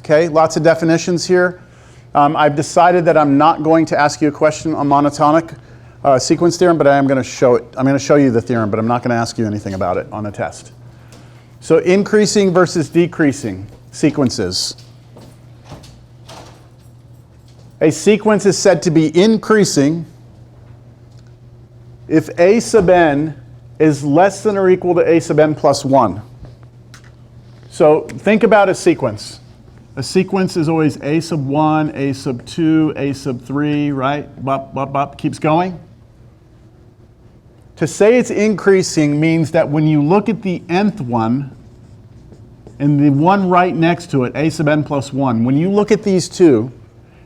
Okay, lots of definitions here. I've decided that I'm not going to ask you a question on monotonic sequence theorem, but I am going to show it. I'm going to show you the theorem, but I'm not going to ask you anything about it on a test. So increasing versus decreasing sequences. A sequence is said to be increasing if a sub n is less than or equal to a sub n plus 1. So think about a sequence. A sequence is always a sub 1, a sub 2, a sub 3, right? Bop, bop, bop, keeps going. To say it's increasing means that when you look at the nth one and the one right next to it, a sub n plus 1, when you look at these two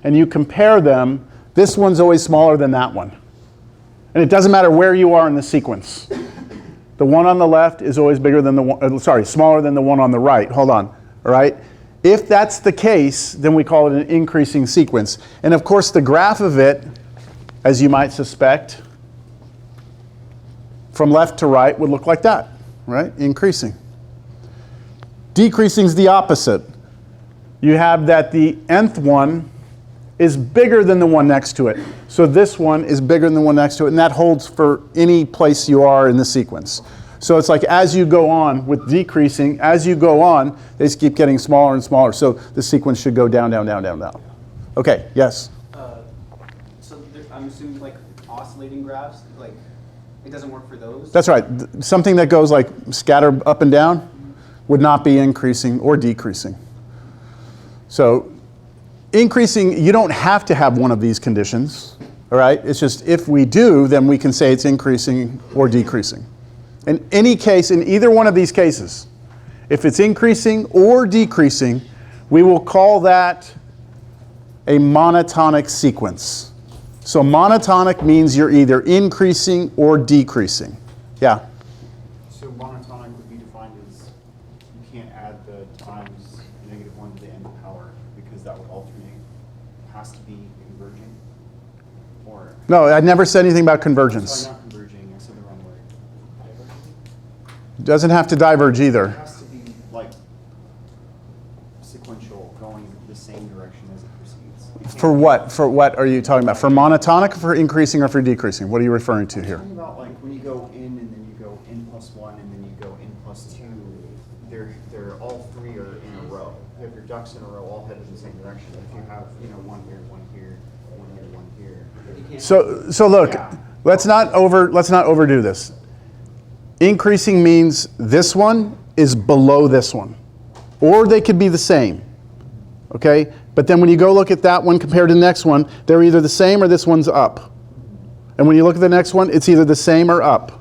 and you compare them, this one's always smaller than that one. And it doesn't matter where you are in the sequence. The one on the left is always bigger than the one, smaller than the one on the right. Hold on, all right? If that's the case, then we call it an increasing sequence. And of course, the graph of it, as you might suspect, from left to right would look like that, right? Increasing. Decreasing is the opposite. You have that the nth one is bigger than the one next to it. So this one is bigger than the one next to it, and that holds for any place you are in the sequence. So it's like as you go on with decreasing, as you go on, they just keep getting smaller and smaller. So the sequence should go down, down, down, down, down. Okay, yes? So I'm assuming like oscillating graphs, like it doesn't work for those? That's right. Something that goes like scatter up and down would not be increasing or decreasing. So increasing, you don't have to have one of these conditions, all right? It's just if we do, then we can say it's increasing or decreasing. In any case, in either one of these cases, if it's increasing or decreasing, we will call that a monotonic sequence. So monotonic means you're either increasing or decreasing. Yeah? So monotonic would be defined as you can't add the times -1 to the n power because that would alternate. It has to be converging? Or No, I never said anything about convergence. sorry, not converging, I said the wrong word. Doesn't have to diverge either. It has to be like sequential, going the same direction as it proceeds. For what? For what are you talking about? For monotonic, or for increasing, or for decreasing? What are you referring to here? I'm talking about like when you go in and then you go n plus 1 and then you go n plus 2, they're all three are in a row. You have your ducks in a row all headed in the same direction. If you have, one here, one here, one here, one here. So look, Yeah. let's not overdo this. Increasing means this one is below this one, or they could be the same. Okay, but then when you go look at that one compared to the next one, they're either the same or this one's up. And when you look at the next one, it's either the same or up.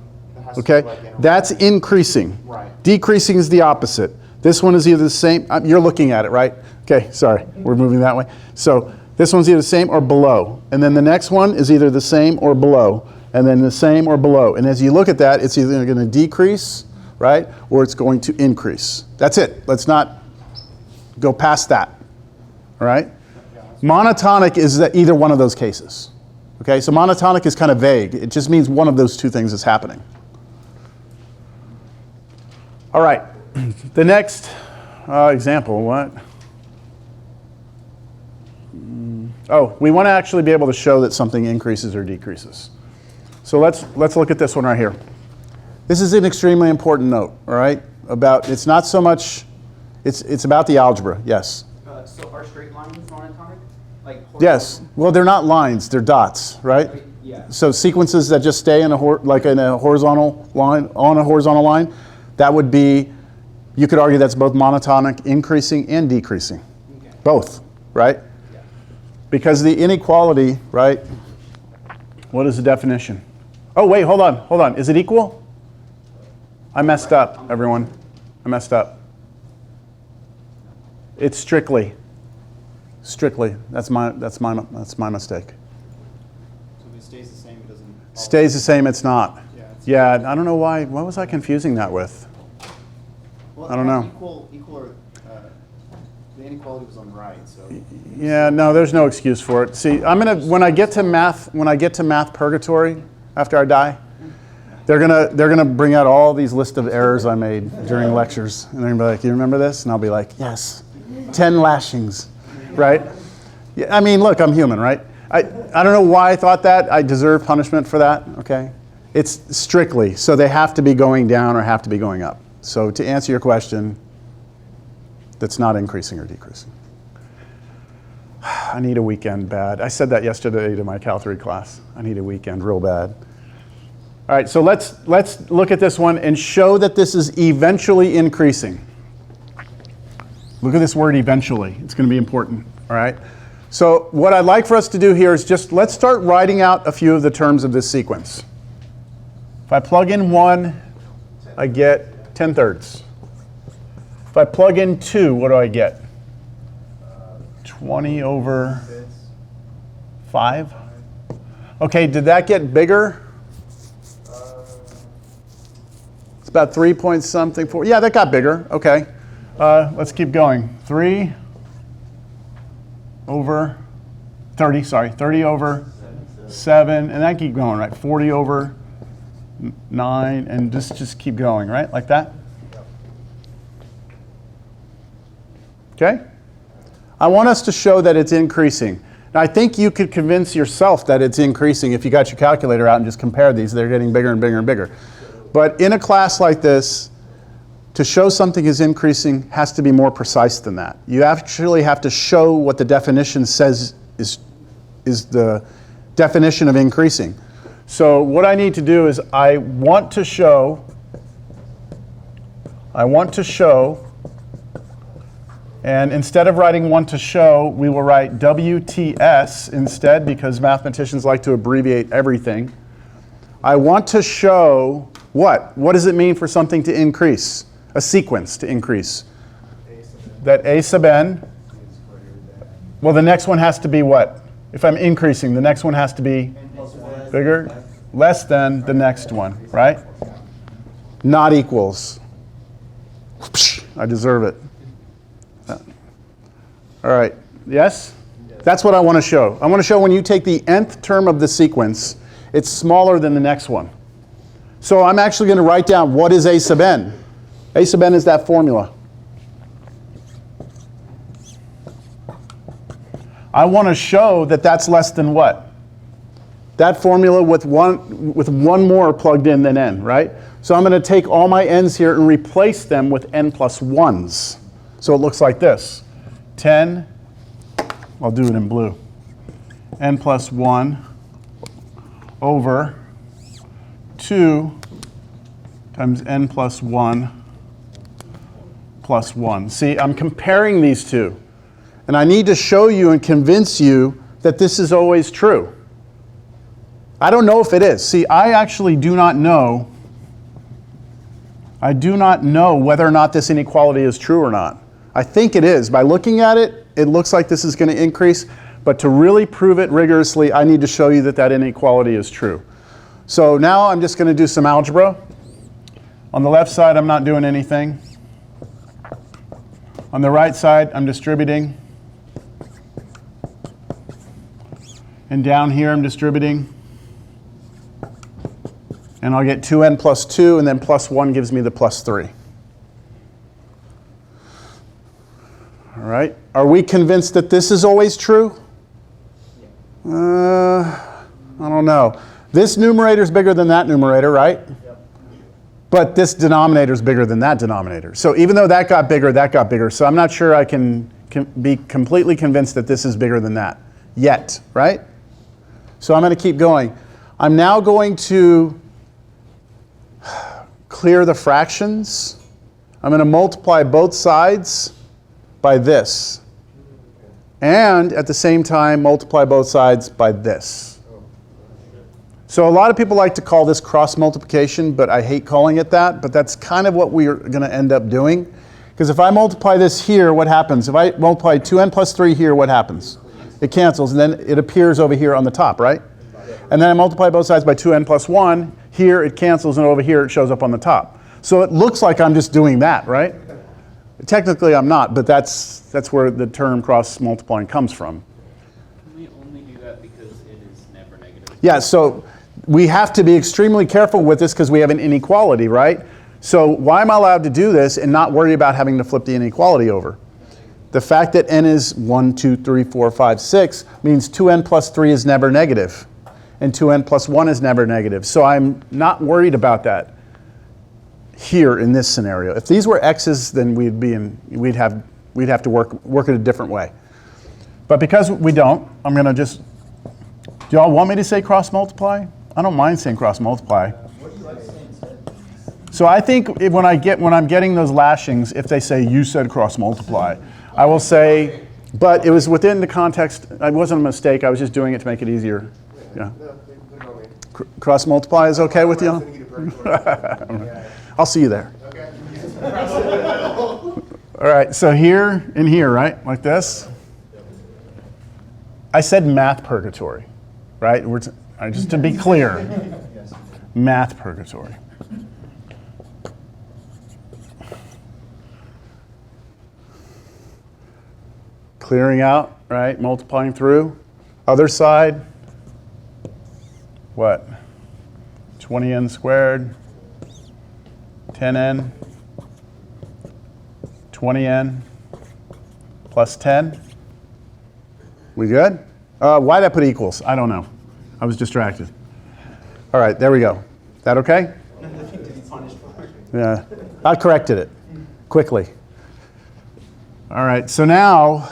Okay, that's increasing. Right. Decreasing is the opposite. This one is either the same. You're looking at it, right? Okay, sorry, we're moving that way. So this one's either the same or below. And then the next one is either the same or below. And then the same or below. And as you look at that, it's either going to decrease, right, or it's going to increase. That's it. Let's not go past that. All right? Monotonic is that either one of those cases. Okay, so monotonic is kind of vague. It just means one of those two things is happening. All right, the next example, what? Oh, we want to actually be able to show that something increases or decreases. So let's look at this one right here. This is an extremely important note, all right? It's not so much, it's about the algebra, yes. So are straight lines monotonic? Like Yes, well they're not lines, they're dots, right? Yeah. So sequences that just stay in a horizontal line, on a horizontal line, that would be, you could argue that's both monotonic, increasing, and decreasing. Okay. Both, right? Yeah. Because the inequality, right, what is the definition? Oh, wait, hold on. Is it equal? I messed up, everyone. I messed up. It's strictly. That's my mistake. So if it stays the same, it doesn't. Stays the same, it's not. Yeah. Yeah, I don't know why. What was I confusing that with? Well, I don't know. Equal or the inequality was on the right, so. Yeah, no, there's no excuse for it. See, when I get to math purgatory after I die, they're gonna bring out all these list of errors I made during lectures, and they're gonna be like, "You remember this?" And I'll be like, "Yes." 10 lashings, right? Yeah, I mean, look, I'm human, right? I don't know why I thought that. I deserve punishment for that, okay? It's strictly, so they have to be going down or have to be going up. So to answer your question, that's not increasing or decreasing. I need a weekend bad. I said that yesterday to my Cal 3 class. I need a weekend real bad. All right, so let's look at this one and show that this is eventually increasing. Look at this word eventually. It's going to be important, all right? So what I'd like for us to do here is just let's start writing out a few of the terms of this sequence. If I plug in 1, I get 10/3. If I plug in 2, what do I get? 20 over 5. Okay, did that get bigger? It's about 3 point something. 4. Yeah, that got bigger. Okay. Let's keep going. 3 over 30, sorry. 30 over 7. And then keep going, right? 40 over 9. And just keep going, right? Like that? Okay? I want us to show that it's increasing. Now, I think you could convince yourself that it's increasing if you got your calculator out and just compare these. They're getting bigger and bigger and bigger. But in a class like this, to show something is increasing has to be more precise than that. You actually have to show what the definition says is the definition of increasing. So what I need to do is I want to show, and instead of writing want to show, we will write WTS instead because mathematicians like to abbreviate everything. I want to show what? What does it mean for something to increase? A sequence to increase. That A sub n, well, the next one has to be what? If I'm increasing, the next one has to be bigger, less than the next one, right? Not equals. I deserve it. All right, yes? That's what I want to show. I want to show when you take the nth term of the sequence, it's smaller than the next one. So I'm actually going to write down what is A sub n. A sub n is that formula. I want to show that that's less than what? That formula with one more plugged in than n, right? So I'm going to take all my n's here and replace them with n plus 1s. So it looks like this. 10, I'll do it in blue. N plus 1 over 2 times n plus 1 plus 1. See, I'm comparing these two. And I need to show you and convince you that this is always true. I don't know if it is. See, I actually do not know. I do not know whether or not this inequality is true or not. I think it is. By looking at it, it looks like this is going to increase. But to really prove it rigorously, I need to show you that that inequality is true. So now I'm just going to do some algebra. On the left side, I'm not doing anything. On the right side, I'm distributing. And down here, I'm distributing. And I'll get 2n plus 2, and then plus 1 gives me the plus 3. All right. Are we convinced that this is always true? I don't know. This numerator is bigger than that numerator, right? Yep. But this denominator is bigger than that denominator. So even though that got bigger, that got bigger. So I'm not sure I can be completely convinced that this is bigger than that yet, right? So I'm going to keep going. I'm now going to clear the fractions. I'm going to multiply both sides by this. And at the same time, multiply both sides by this. So a lot of people like to call this cross multiplication, but I hate calling it that. But that's kind of what we're going to end up doing. Because if I multiply this here, what happens? If I multiply 2n plus 3 here, what happens? It cancels, and then it appears over here on the top, right? And then I multiply both sides by 2n plus 1. Here it cancels, and over here it shows up on the top. So it looks like I'm just doing that, right? Technically I'm not, but that's where the term cross multiplying comes from. Can we only do that because it is never negative? Yeah, so we have to be extremely careful with this because we have an inequality, right? So why am I allowed to do this and not worry about having to flip the inequality over? The fact that n is 1, 2, 3, 4, 5, 6 means 2n plus 3 is never negative, and 2n plus 1 is never negative. So I'm not worried about that here in this scenario. If these were x's, then we'd have to work it a different way. But because we don't, I'm going to just. Do y'all want me to say cross multiply? I don't mind saying cross multiply. So I think when I'm getting those lashings, if they say you said cross multiply, I will say, but it was within the context. It wasn't a mistake. I was just doing it to make it easier. Yeah. Cross multiply is okay with you? I'll see you there. All right. So here and here, right, like this. I said math purgatory, right? Just to be clear, math purgatory. Clearing out, right? Multiplying through. Other side, what? 20n squared, 10n, 20n, plus 10. We good? Why'd I put equals? I don't know. I was distracted. All right, there we go. That okay? Nothing to be punished for. Yeah, I corrected it quickly. All right, so now,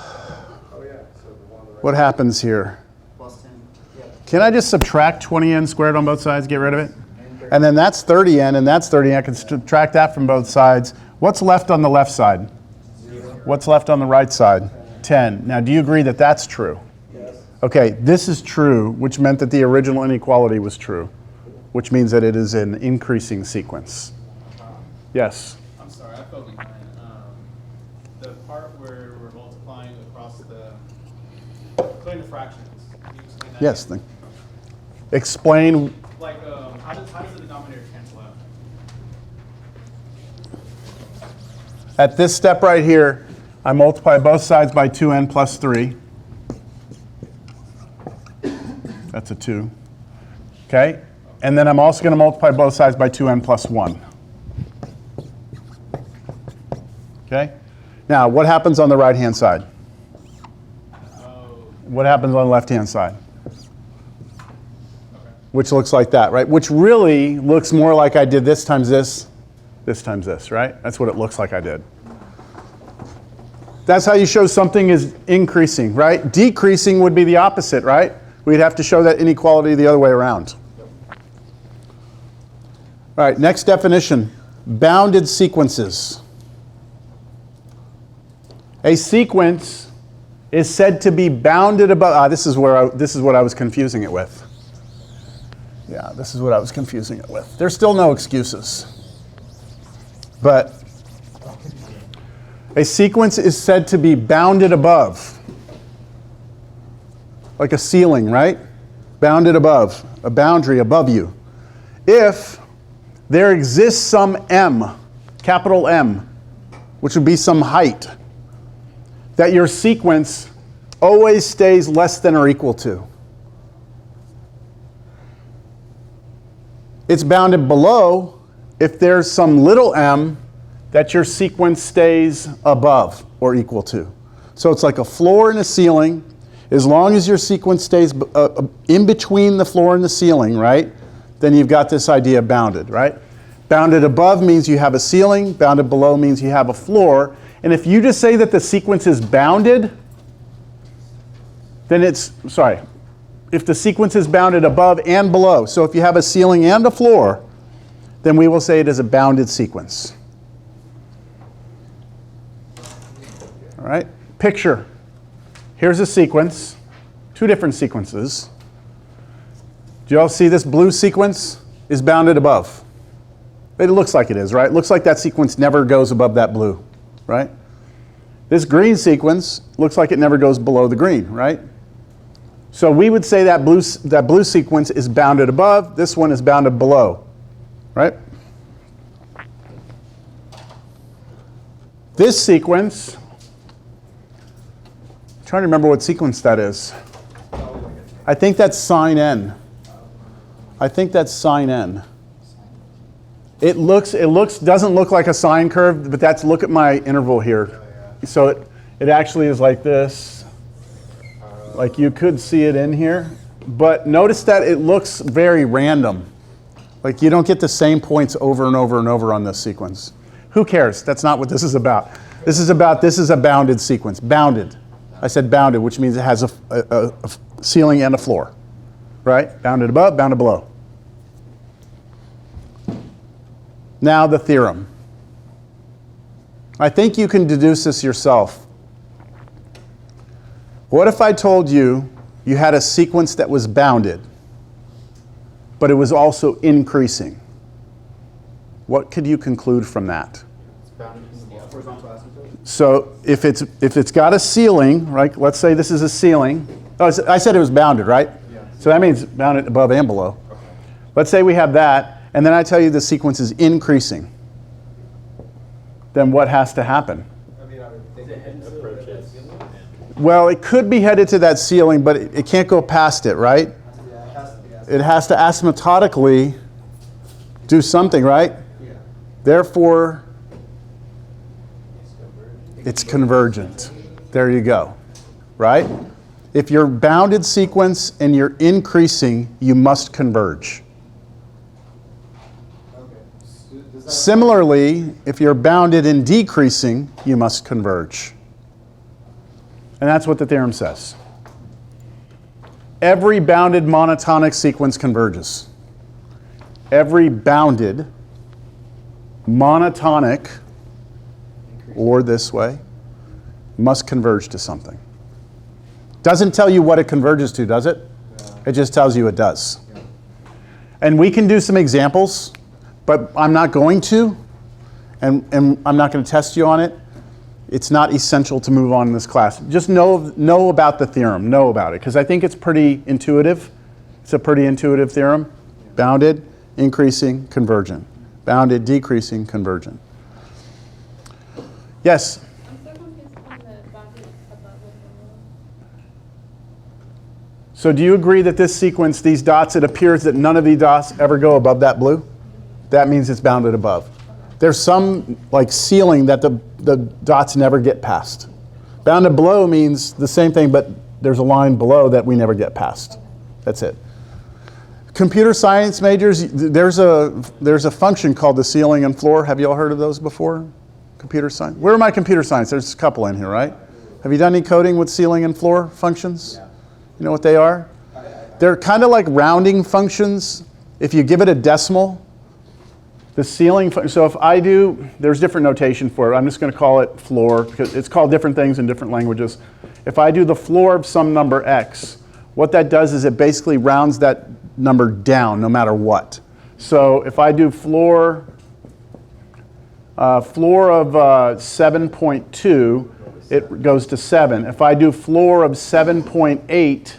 what happens here? Plus 10. Yep. Can I just subtract 20n squared on both sides, get rid of it? And then that's 30n, and that's 30n. I can subtract that from both sides. What's left on the left side? 0. What's left on the right side? 10. Now, do you agree that that's true? Yes. Okay, this is true, which meant that the original inequality was true, which means that it is an increasing sequence. Yes? I'm sorry, I fell behind. The part where we're multiplying across the fractions. Can you explain that? Yes. Explain. Like, how does the denominator cancel out? At this step right here, I multiply both sides by 2n plus 3. That's a 2. Okay? And then I'm also going to multiply both sides by 2n plus 1. Okay? Now, what happens on the right-hand side? What happens on the left-hand side? Which looks like that, right? Which really looks more like I did this times this times this, right? That's what it looks like I did. That's how you show something is increasing, right? Decreasing would be the opposite, right? We'd have to show that inequality the other way around. All right, next definition, bounded sequences. A sequence is said to be bounded above, this is what I was confusing it with. Yeah, this is what I was confusing it with. There's still no excuses. But a sequence is said to be bounded above. Like a ceiling, right? Bounded above, a boundary above you. If there exists some m, capital M, which would be some height, that your sequence always stays less than or equal to. It's bounded below if there's some little m that your sequence stays above or equal to. So it's like a floor and a ceiling. As long as your sequence stays in between the floor and the ceiling, right, then you've got this idea of bounded, right? Bounded above means you have a ceiling. Bounded below means you have a floor. And if you just say that the sequence is bounded, then if the sequence is bounded above and below, so if you have a ceiling and a floor, then we will say it is a bounded sequence. All right, picture. Here's a sequence, two different sequences. Do you all see this blue sequence is bounded above? It looks like it is, right? It looks like that sequence never goes above that blue, right? This green sequence looks like it never goes below the green, right? So we would say that blue sequence is bounded above, this one is bounded below, right? This sequence, I'm trying to remember what sequence that is. I think that's sine n. I think that's sine n. It doesn't look like a sine curve, but look at my interval here. So It actually is like this. Like you could see it in here. But notice that it looks very random. Like you don't get the same points over and over and over on this sequence. Who cares? That's not what this is about. This is a bounded sequence. Bounded. I said bounded, which means it has a ceiling and a floor. Right? Bounded above, bounded below. Now the theorem. I think you can deduce this yourself. What if I told you you had a sequence that was bounded, but it was also increasing? What could you conclude from that? It's bounded in the horizontal asymptote. So if it's got a ceiling, right? Let's say this is a ceiling. Oh, I said it was bounded, right? Yeah. So that means bounded above and below. Okay. Let's say we have that, and then I tell you the sequence is increasing. Then what has to happen? Well, it could be headed to that ceiling, but it can't go past it, right? It has to asymptotically do something, right? Yeah. Therefore, it's convergent. There you go, right? If you're bounded sequence and you're increasing, you must converge. Similarly, if you're bounded and decreasing, you must converge. And that's what the theorem says. Every bounded monotonic sequence converges. Every bounded monotonic, or this way, must converge to something. Doesn't tell you what it converges to, does it? It just tells you it does. And we can do some examples, but I'm not going to, and I'm not going to test you on it. It's not essential to move on in this class. Just know about the theorem, know about it, because I think it's pretty intuitive. It's a pretty intuitive theorem. Bounded, increasing, convergent. Bounded, decreasing, convergent. Yes? I'm so confused on the bounded above and below. So do you agree that this sequence, these dots, it appears that none of these dots ever go above that blue? That means it's bounded above. There's some like ceiling that the dots never get past. Bounded below means the same thing, but there's a line below that we never get past. That's it. Computer science majors, there's a function called the ceiling and floor. Have you all heard of those before? Computer science. Where are my computer science? There's a couple in here, right? Have you done any coding with ceiling and floor functions? You know what they are? They're kind of like rounding functions. If you give it a decimal, the ceiling, so if I do, there's different notation for it. I'm just going to call it floor because it's called different things in different languages. If I do the floor of some number x, what that does is it basically rounds that number down no matter what. So if I do floor of 7.2, it goes to 7. If I do floor of 7.8,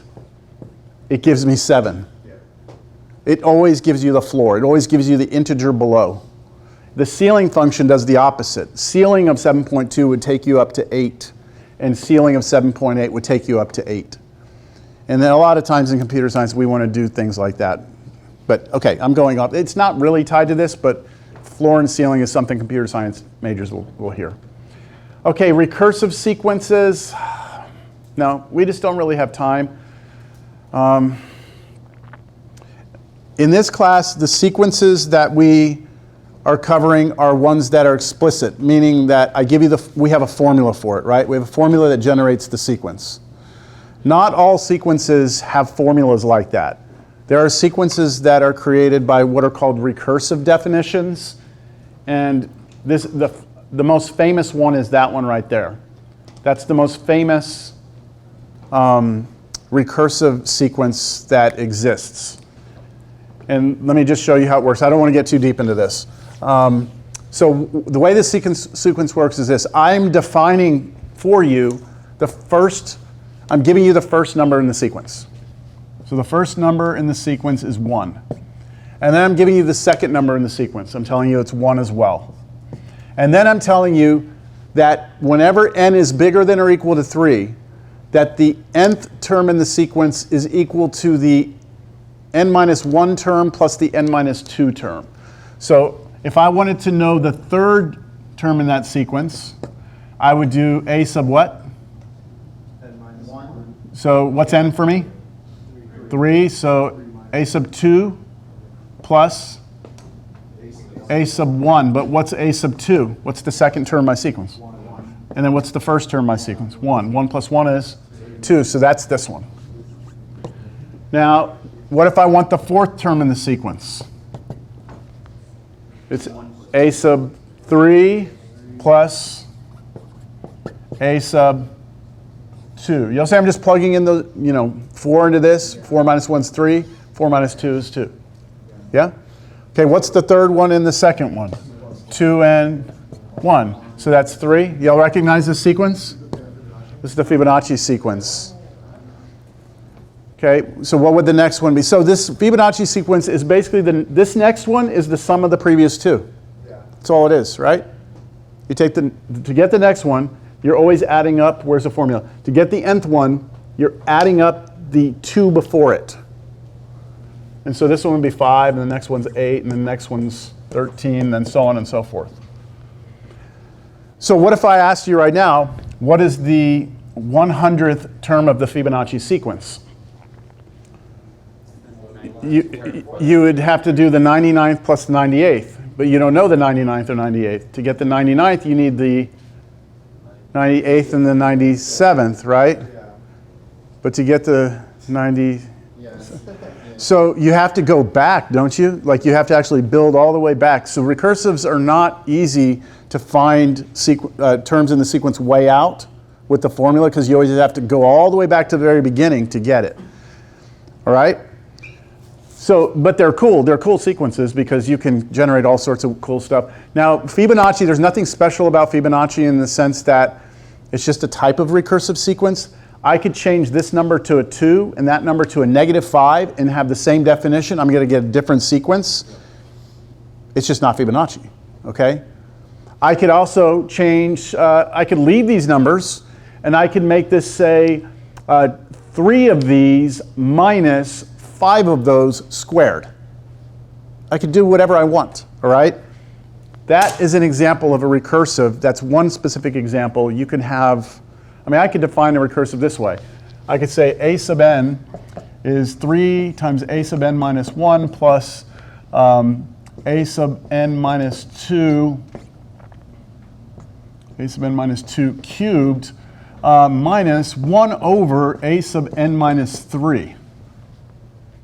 it gives me 7. It always gives you the floor. It always gives you the integer below. The ceiling function does the opposite. Ceiling of 7.2 would take you up to 8, and ceiling of 7.8 would take you up to 8. And then a lot of times in computer science, we want to do things like that. But okay, I'm going off. It's not really tied to this, but floor and ceiling is something computer science majors will hear. Okay, recursive sequences. No, we just don't really have time. In this class, the sequences that we are covering are ones that are explicit, meaning that I give you we have a formula for it, right? We have a formula that generates the sequence. Not all sequences have formulas like that. There are sequences that are created by what are called recursive definitions, and the most famous one is that one right there. That's the most famous recursive sequence that exists. And let me just show you how it works. I don't want to get too deep into this. So the way this sequence works is this. I'm defining for you I'm giving you the first number in the sequence. So the first number in the sequence is 1. And then I'm giving you the second number in the sequence. I'm telling you it's 1 as well. And then I'm telling you that whenever n is bigger than or equal to 3, that the nth term in the sequence is equal to the n minus 1 term plus the n minus 2 term. So if I wanted to know the third term in that sequence, I would do a sub what? So what's n for me? 3. So a sub 2 plus a sub 1. But what's a sub 2? What's the second term of my sequence? And then what's the first term of my sequence? 1. 1 plus 1 is 2. So that's this one. Now, what if I want the fourth term in the sequence? It's a sub 3 plus a sub 2. You'll say I'm just plugging in the, 4 into this. 4 minus 1 is 3. 4 minus 2 is 2. Yeah? Okay, what's the third one in the second one? 2 and 1. So that's 3. Y'all recognize this sequence? This is the Fibonacci sequence. Okay, so what would the next one be? So this Fibonacci sequence is basically, this next one is the sum of the previous two. That's all it is, right? You take to get the next one, you're always adding up, where's the formula? To get the nth one, you're adding up the 2 before it. And so this one would be 5, and the next one's 8, and the next one's 13, and so on and so forth. So what if I asked you right now, what is the 100th term of the Fibonacci sequence? You would have to do the 99th plus the 98th, but you don't know the 99th or 98th. To get the 99th, you need the 98th and the 97th, right? But to get the 90... So you have to go back, don't you? Like you have to actually build all the way back. So recursives are not easy to find terms in the sequence way out with the formula because you always have to go all the way back to the very beginning to get it. All right? So, but they're cool. They're cool sequences because you can generate all sorts of cool stuff. Now, Fibonacci, there's nothing special about Fibonacci in the sense that it's just a type of recursive sequence. I could change this number to a 2 and that number to a -5 and have the same definition. I'm going to get a different sequence. It's just not Fibonacci, okay? I could also change, I could leave these numbers and I could make this say 3 of these minus 5 of those squared. I could do whatever I want, all right? That is an example of a recursive. That's one specific example. You can have, I could define a recursive this way. I could say a sub n is 3 times a sub n minus 1 plus a sub n minus 2, a sub n minus 2 cubed minus 1 over a sub n minus 3.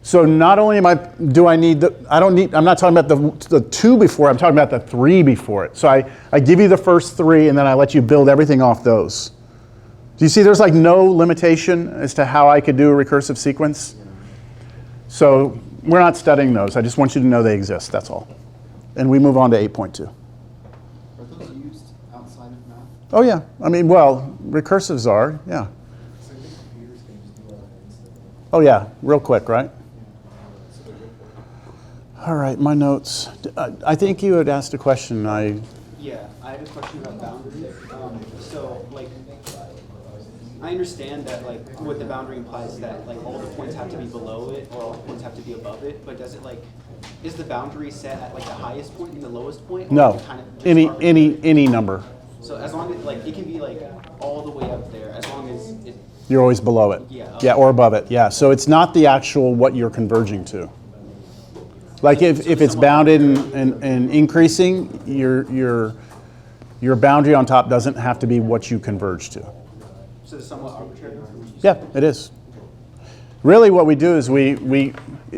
So not only I'm not talking about the 2 before, I'm talking about the 3 before it. So I give you the first 3 and then I let you build everything off those. Do you see there's like no limitation as to how I could do a recursive sequence? So we're not studying those. I just want you to know they exist, that's all. And we move on to 8.2. Are those used outside of math? Oh yeah, recursives are, yeah. Oh yeah, real quick, right? All right, my notes. I think you had asked a question. Yeah, I had a question about boundaries. So, like, I understand that, like, what the boundary implies is that, like, all the points have to be below it or all the points have to be above it. But does it, like, is the boundary set at, like, the highest point and the lowest point? Or No, is it kind of just any number. So as long as, like, it can be, like, all the way up there as long as it. You're always below it. Yeah. Yeah, or above it. Yeah. So it's not the actual what you're converging to. Like if it's bounded and increasing, your boundary on top doesn't have to be what you converge to. So it's somewhat arbitrary? Yeah, it is. Really what we do is we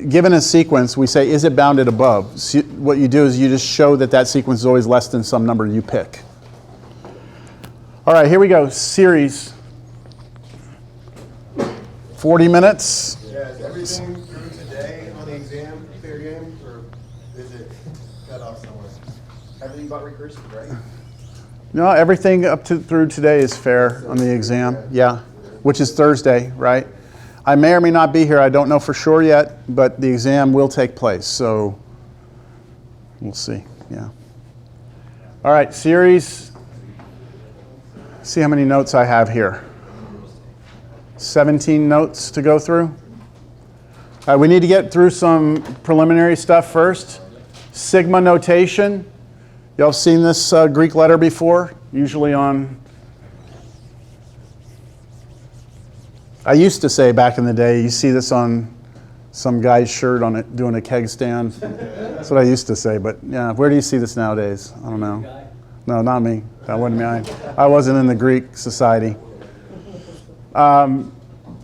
given a sequence, we say, is it bounded above? So what you do is you just show that sequence is always less than some number you pick. All right, here we go. Series. 40 minutes. Yeah, is everything through today on the exam fair game, or is it cut off somewhere? Everything but recursive, right? No, everything up to through today is fair on the exam. Yeah, which is Thursday, right? I may or may not be here. I don't know for sure yet, but the exam will take place, so we'll see. Yeah. All right, series. See how many notes I have here. 17 notes to go through. We need to get through some preliminary stuff first. Sigma notation. Y'all have seen this Greek letter before, usually on I used to say back in the day, you see this on some guy's shirt on it doing a keg stand. That's what I used to say, but yeah, where do you see this nowadays? I don't know. No, not me. That wasn't me. I wasn't in the Greek society. All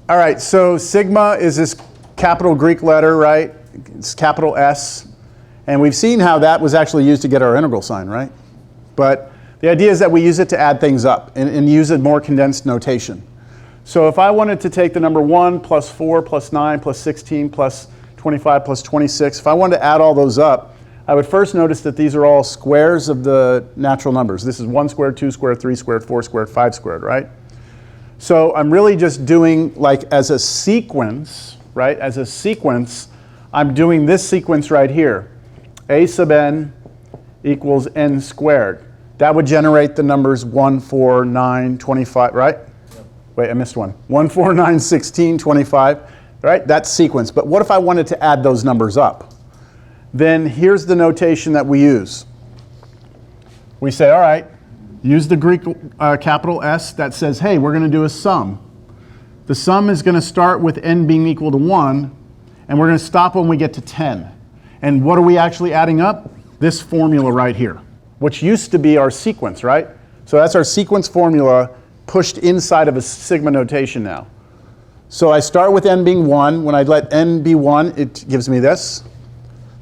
right, so sigma is this capital Greek letter, right? It's capital S. And we've seen how that was actually used to get our integral sign, right? But the idea is that we use it to add things up and use a more condensed notation. So if I wanted to take the number 1 plus 4 plus 9 plus 16 plus 25 plus 26, if I wanted to add all those up, I would first notice that these are all squares of the natural numbers. This is 1 squared, 2 squared, 3 squared, 4 squared, 5 squared, right? So I'm really just doing, like, as a sequence, right? As a sequence, I'm doing this sequence right here. A sub n equals n squared. That would generate the numbers 1, 4, 9, 25, right? Yep. Wait, I missed one. 1, 4, 9, 16, 25, right? That's sequence. But what if I wanted to add those numbers up? Then here's the notation that we use. We say, all right, use the Greek capital S that says, hey, we're going to do a sum. The sum is going to start with n being equal to 1, and we're going to stop when we get to 10. And what are we actually adding up? This formula right here, which used to be our sequence, right? So that's our sequence formula pushed inside of a sigma notation now. So I start with n being 1. When I let n be 1, it gives me this.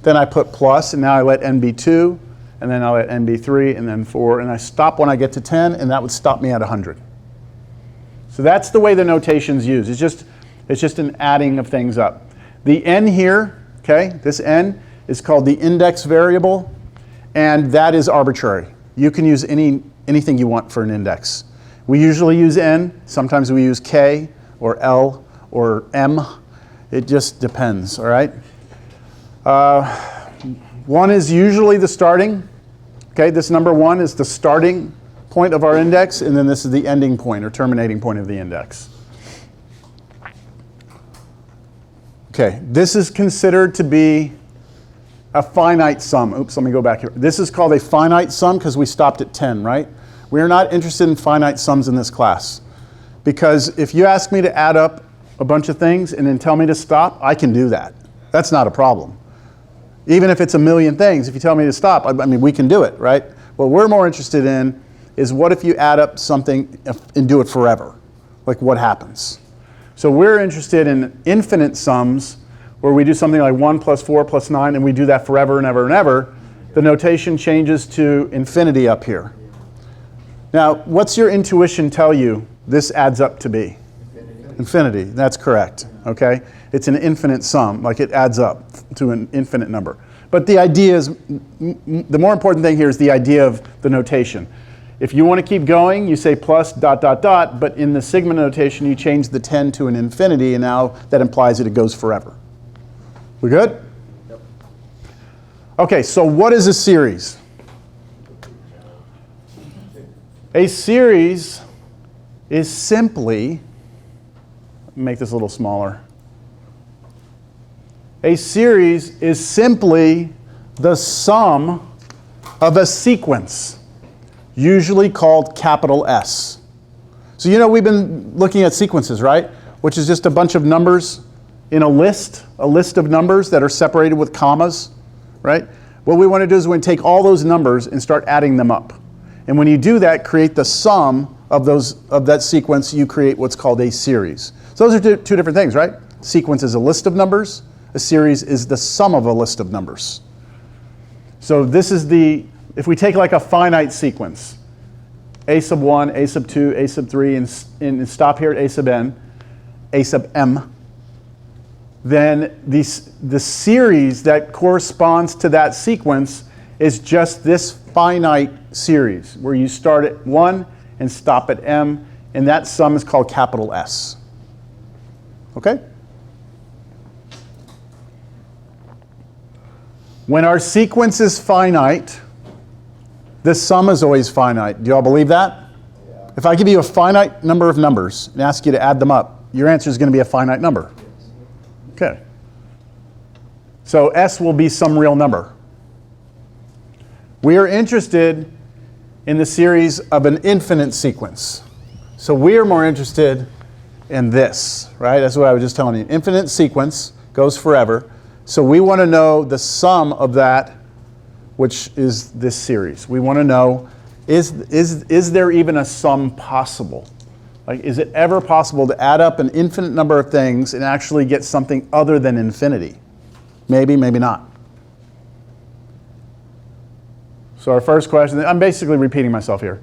Then I put plus, and now I let n be 2, and then I let n be 3, and then 4, and I stop when I get to 10, and that would stop me at 100. So that's the way the notation's used. It's just an adding of things up. The n here, okay, this n is called the index variable, and that is arbitrary. You can use anything you want for an index. We usually use n. Sometimes we use k or l or m. It just depends, all right? 1 is usually the starting. Okay, this number 1 is the starting point of our index, and then this is the ending point or terminating point of the index. Okay, this is considered to be a finite sum. Oops, let me go back here. This is called a finite sum because we stopped at 10, right? We are not interested in finite sums in this class. Because if you ask me to add up a bunch of things and then tell me to stop, I can do that. That's not a problem. Even if it's a million things, if you tell me to stop, I mean, we can do it, right? What we're more interested in is what if you add up something and do it forever? Like what happens? So we're interested in infinite sums where we do something like 1 plus 4 plus 9 and we do that forever and ever and ever. The notation changes to infinity up here. Now, what's your intuition tell you this adds up to be? Infinity, that's correct, okay? It's an infinite sum, like it adds up to an infinite number. But the idea is, the more important thing here is the idea of the notation. If you want to keep going, you say plus dot dot dot, but in the sigma notation you change the 10 to an infinity, and now that implies that it goes forever. We good? Yep. Okay, so what is a series? A series is simply, make this a little smaller. A series is simply the sum of a sequence, usually called capital S. So you know we've been looking at sequences, right? Which is just a bunch of numbers in a list of numbers that are separated with commas, right? What we want to do is we want to take all those numbers and start adding them up. And when you do that, create the sum of that sequence, you create what's called a series. So those are two different things, right? Sequence is a list of numbers. A series is the sum of a list of numbers. So this is if we take like a finite sequence, a sub 1, a sub 2, a sub 3, and stop here at a sub n, a sub m, then the series that corresponds to that sequence is just this finite series where you start at 1 and stop at m, and that sum is called capital S. Okay? When our sequence is finite, the sum is always finite. Do you all believe that? Yeah. If I give you a finite number of numbers and ask you to add them up, your answer is going to be a finite number. Okay. So S will be some real number. We are interested in the series of an infinite sequence. So we are more interested and this, right? That's what I was just telling you. Infinite sequence goes forever. So we want to know the sum of that, which is this series. We want to know, is there even a sum possible? Like, is it ever possible to add up an infinite number of things and actually get something other than infinity? Maybe, maybe not. So our first question, I'm basically repeating myself here.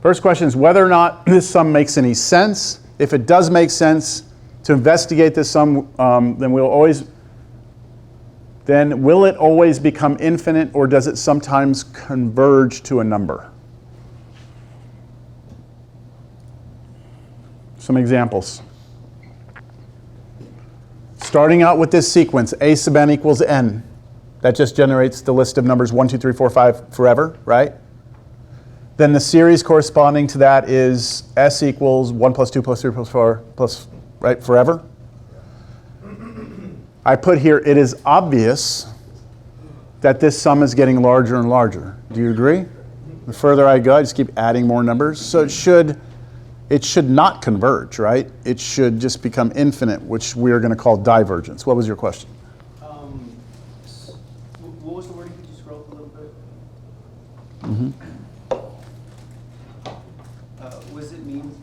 First question is whether or not this sum makes any sense. If it does make sense to investigate this sum, then will it always become infinite, or does it sometimes converge to a number? Some examples. Starting out with this sequence, a sub n equals n. That just generates the list of numbers 1, 2, 3, 4, 5 forever, right? Then the series corresponding to that is s equals 1 plus 2 plus 3 plus 4 plus, right, forever. I put here, it is obvious that this sum is getting larger and larger. Do you agree? The further I go, I just keep adding more numbers. So it should not converge, right? It should just become infinite, which we are going to call divergence. What was your question? What was the wording? Could you scroll up a little bit? Mm-hmm. Was it mean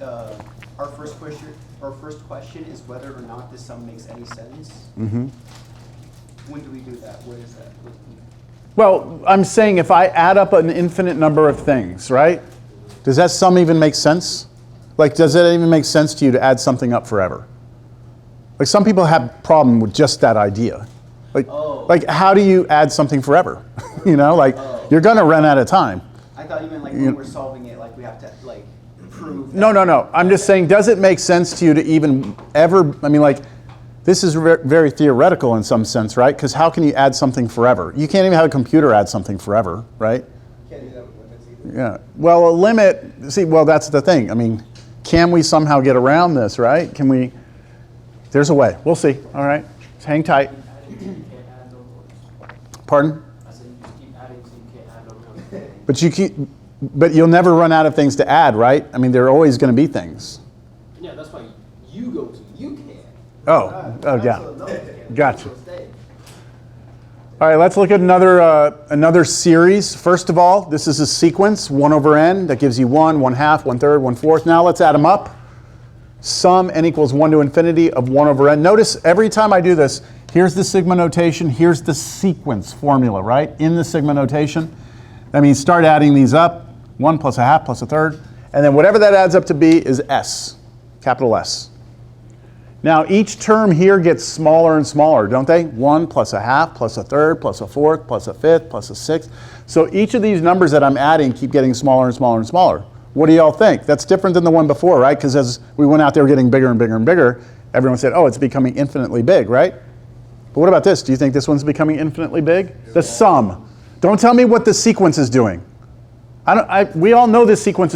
our first question is whether or not this sum makes any sense? Mm-hmm. When do we do that? Where is that? Well, I'm saying if I add up an infinite number of things, right? Does that sum even make sense? Like, does it even make sense to you to add something up forever? Like, some people have a problem with just that idea. Like how do you add something forever? You know, like, you're going to run out of time. I thought you meant like when we're solving it, like we have to like prove. No. I'm just saying, does it make sense to you to even ever, I mean, like, this is very theoretical in some sense, right? Because how can you add something forever? You can't even have a computer add something forever, right? Can't do that with limits either. Yeah. Well, a limit, see, well, that's the thing. I mean, can we somehow get around this, right? Can we, there's a way. We'll see, all right? Just hang tight. Pardon? I said you just keep adding so you can't add over. But you'll never run out of things to add, right? I mean, there are always going to be things. Yeah, that's why you go to you can't. Oh, yeah. Gotcha. All right, let's look at another series. First of all, this is a sequence, 1 over n. That gives you 1, 1/2, 1/3, 1/4. Now let's add them up. Sum n equals 1 to infinity of 1 over n. Notice every time I do this, here's the sigma notation, here's the sequence formula, right? In the sigma notation. That means start adding these up, 1 plus 1/2 plus 1/3, and then whatever that adds up to be is s, capital S. Now each term here gets smaller and smaller, don't they? 1 plus 1/2 plus 1/3 plus 1/4 plus 1/5 plus 1/6. So each of these numbers that I'm adding keep getting smaller and smaller and smaller. What do y'all think? That's different than the one before, right? Because as we went out there getting bigger and bigger and bigger, everyone said, oh, it's becoming infinitely big, right? But what about this? Do you think this one's becoming infinitely big? The sum. Don't tell me what the sequence is doing. We all know this sequence